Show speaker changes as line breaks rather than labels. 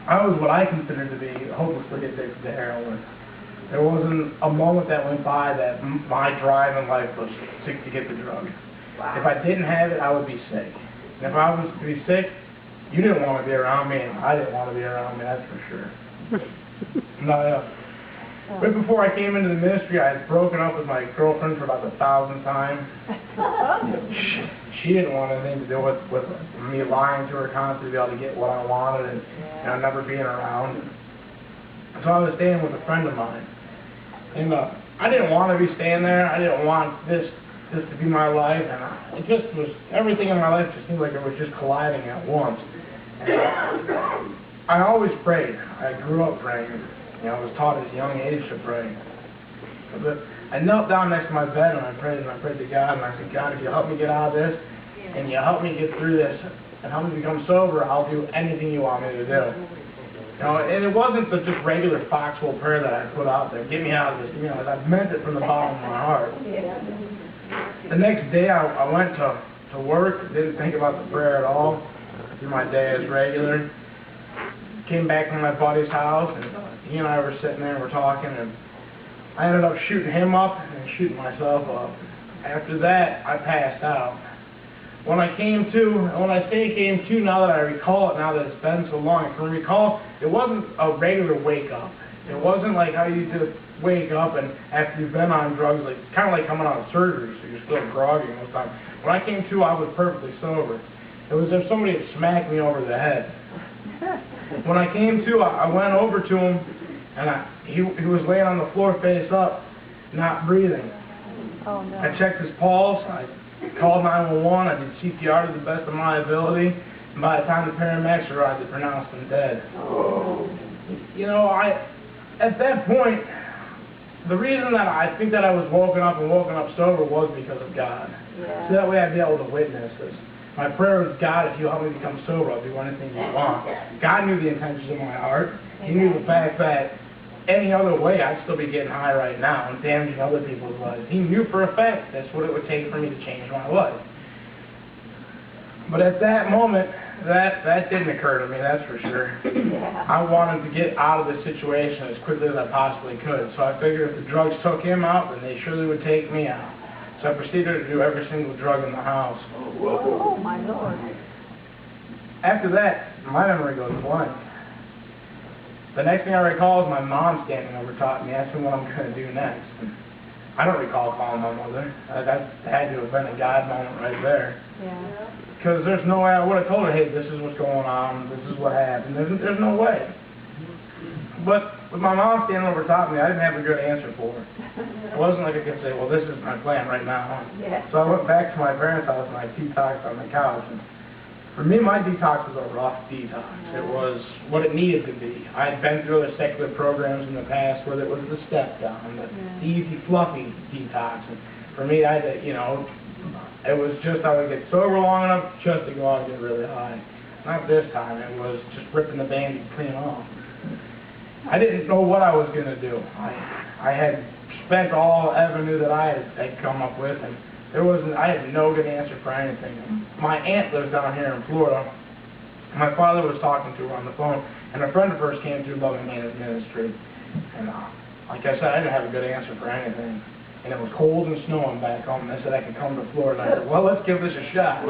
I was what I considered to be hopelessly addicted to heroin. There wasn't a moment that went by that my drive in life was to get the drug. Wow. If I didn't have it, I would be sick. And if I was to be sick, you didn't want to be around me, and I didn't want to be around me, that's for sure. Right before I came into the ministry, I had broken up with my girlfriend for about 1,000 times. She didn't want anything to do with me lying to her constantly to be able to get what I wanted and never being around. So I was staying with a friend of mine. And I didn't want to be staying there. I didn't want this to be my life. And it just was, everything in my life just seemed like it was just colliding at once. And I always prayed. I grew up praying. I was taught at a young age to pray. But I knelt down next to my bed and I prayed to God, and I said, God, if you help me get out of this, and you help me get through this, and help me become sober, I'll do anything you want me to do. And it wasn't the just regular foxhole prayer that I put out there, get me out of this, get me out of this. I meant it from the bottom of my heart. The next day I went to work, didn't think about the prayer at all, did my day as regular. Came back from my buddy's house, and he and I were sitting there and we're talking, and I ended up shooting him up and shooting myself up. After that, I passed out. When I came to, and when I say came to, now that I recall it, now that it's been so long, I can recall it wasn't a regular wake up. It wasn't like how you just wake up and after you've been on drugs, like kind of like coming out of surgery, so you're still groggy most of the time. When I came to, I was perfectly sober. It was as if somebody had smacked me over the head. When I came to, I went over to him, and he was laying on the floor face up, not breathing.
Oh, no.
I checked his pulse, I called 911, I did CPR to the best of my ability, and by the time the paramedics arrived, they pronounced him dead.
Oh.
At that point, the reason that I think that I was woken up sober was because of God.
Yeah.
So that way I'd be able to witness this. My prayer was, God, if you help me become sober, I'll do anything you want. God knew the intentions of my heart. He knew the fact that any other way, I'd still be getting high right now and damaging other people's lives. He knew for a fact that's what it would take for me to change my life. But at that moment, that didn't occur to me, that's for sure. I wanted to get out of the situation as quickly as I possibly could. So I figured if the drugs took him out, then they surely would take me out. So I proceeded to do every single drug in the house.
Oh, my Lord.
After that, my memory goes blank. The next thing I recall is my mom standing over top of me asking what I'm going to do next. I don't recall calling my mother. That had to have been a God moment right there.
Yeah.
Because there's no way I would have told her, hey, this is what's going on, this is what happened. There's no way. But with my mom standing over top of me, I didn't have a good answer for her. It wasn't like I could say, well, this is my plan right now.
Yeah.
So I went back to my parents' house and I detoxed on the couch. And for me, my detox was a rough detox. It was what it needed to be. I had been through other secular programs in the past where it was the step down, the easy, fluffy detox. And for me, I had to, it was just I would get sober long enough just to go out and get really high. Not this time. It was just ripping the Band-Aid clean off. I didn't know what I was going to do. I had spent all avenue that I had come up with, and I had no good answer for anything. My aunt lives down here in Florida. My father was talking to her on the phone, and a friend of hers came through Loving Man's ministry. And like I said, I didn't have a good answer for anything. And it was cold and snowing back home, and they said I could come to Florida. And I said, well, let's give this a shot.